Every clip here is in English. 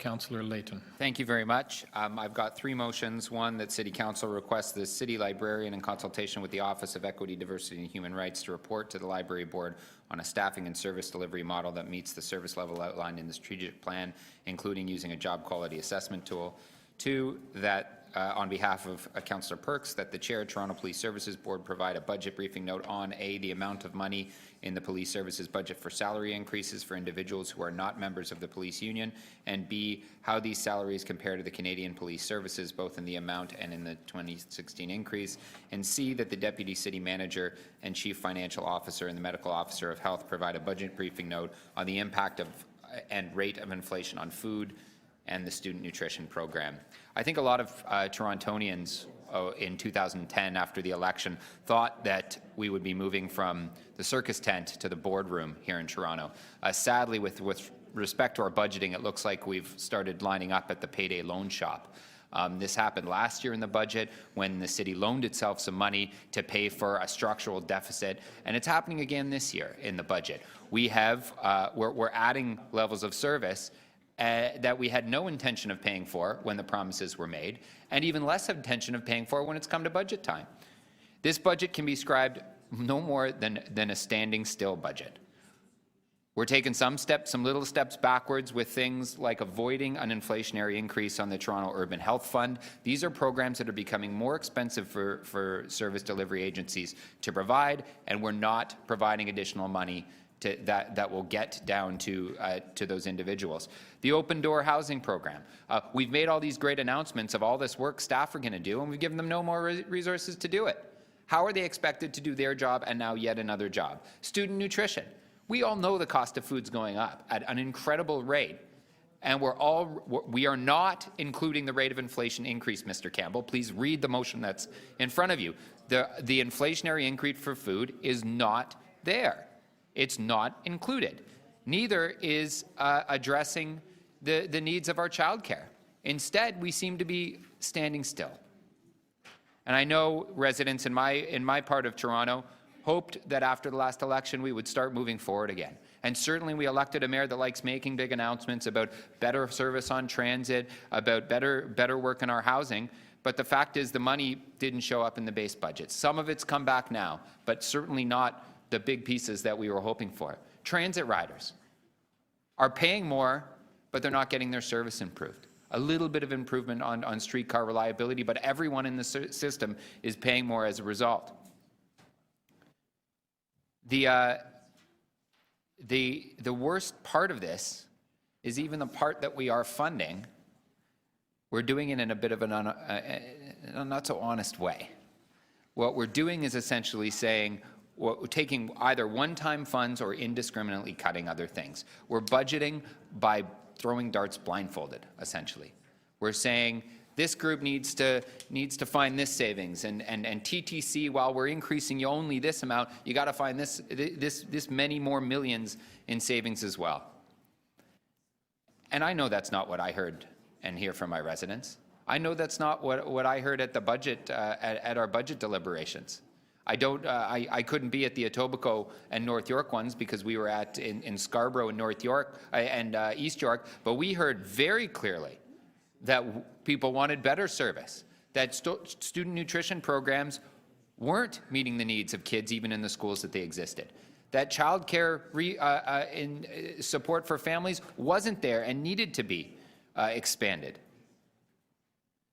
Councillor Layton. Thank you very much. I've got three motions. One, that City Council requests the City Librarian, in consultation with the Office of Equity, Diversity and Human Rights, to report to the Library Board on a staffing and service delivery model that meets the service level outlined in the strategic plan, including using a job quality assessment tool. Two, that on behalf of Councillor Perks, that the Chair, Toronto Police Services Board, provide a budget briefing note on A, the amount of money in the police services budget for salary increases for individuals who are not members of the police union, and B, how these salaries compare to the Canadian Police Services, both in the amount and in the 2016 increase, and C, that the Deputy City Manager and Chief Financial Officer and the Medical Officer of Health provide a budget briefing note on the impact of and rate of inflation on food and the student nutrition program. I think a lot of Torontonians in 2010, after the election, thought that we would be moving from the circus tent to the boardroom here in Toronto. Sadly, with respect to our budgeting, it looks like we've started lining up at the payday loan shop. This happened last year in the budget when the city loaned itself some money to pay for a structural deficit, and it's happening again this year in the budget. We're adding levels of service that we had no intention of paying for when the promises were made, and even less intention of paying for when it's come to budget time. This budget can be described no more than a standing still budget. We're taking some little steps backwards with things like avoiding an inflationary increase on the Toronto Urban Health Fund. These are programs that are becoming more expensive for service delivery agencies to provide, and we're not providing additional money that will get down to those individuals. The open door housing program. We've made all these great announcements of all this work staff are going to do, and we've given them no more resources to do it. How are they expected to do their job and now yet another job? Student nutrition. We all know the cost of food's going up at an incredible rate, and we are not including the rate of inflation increase, Mr. Campbell. Please read the motion that's in front of you. The inflationary increase for food is not there. It's not included. Neither is addressing the needs of our childcare. Instead, we seem to be standing still. And I know residents in my part of Toronto hoped that after the last election we would start moving forward again. And certainly we elected a mayor that likes making big announcements about better service on transit, about better work in our housing. But the fact is the money didn't show up in the base budget. Some of it's come back now, but certainly not the big pieces that we were hoping for. Transit riders are paying more, but they're not getting their service improved. A little bit of improvement on streetcar reliability, but everyone in the system is paying more as a result. The worst part of this is even the part that we are funding, we're doing it in a bit of a not so honest way. What we're doing is essentially saying, we're taking either one-time funds or indiscriminately cutting other things. We're budgeting by throwing darts blindfolded, essentially. We're saying this group needs to find this savings, and TTC, while we're increasing you only this amount, you got to find this many more millions in savings as well. And I know that's not what I heard and hear from my residents. I know that's not what I heard at the budget at our budget deliberations. I couldn't be at the Etobicoke and North York ones because we were in Scarborough and North York and East York, but we heard very clearly that people wanted better service, that student nutrition programs weren't meeting the needs of kids even in the schools that they existed, that child care support for families wasn't there and needed to be expanded.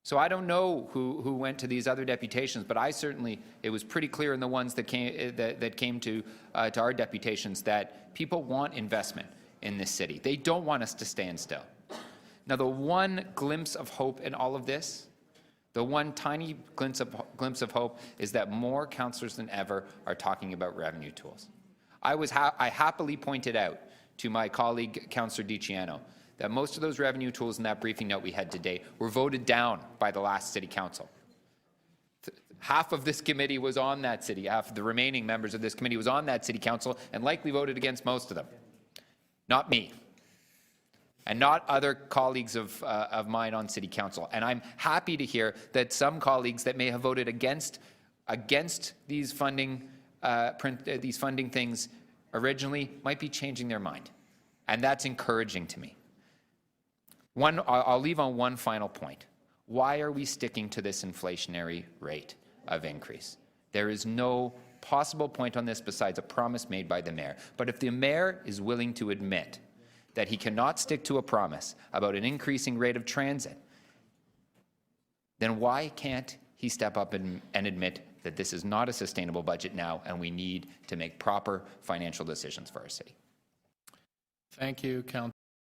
So I don't know who went to these other deputations, but it was pretty clear in the ones that came to our deputations that people want investment in this city. They don't want us to stand still. Now, the one glimpse of hope in all of this, the one tiny glimpse of hope, is that more councillors than ever are talking about revenue tools. I happily pointed out to my colleague, Councillor DiCiano, that most of those revenue tools in that briefing note we had today were voted down by the last City Council. Half of this committee was on that city, half of the remaining members of this committee was on that City Council and likely voted against most of them. Not me, and not other colleagues of mine on City Council. And I'm happy to hear that some colleagues that may have voted against these funding things originally might be changing their mind. And that's encouraging to me. I'll leave on one final point. Why are we sticking to this inflationary rate of increase? There is no possible point on this besides a promise made by the mayor. But if the mayor is willing to admit that he cannot stick to a promise about an increasing rate of transit, then why can't he step up and admit that this is not a sustainable budget now and we need to make proper financial decisions for our city? Thank you, Councillor.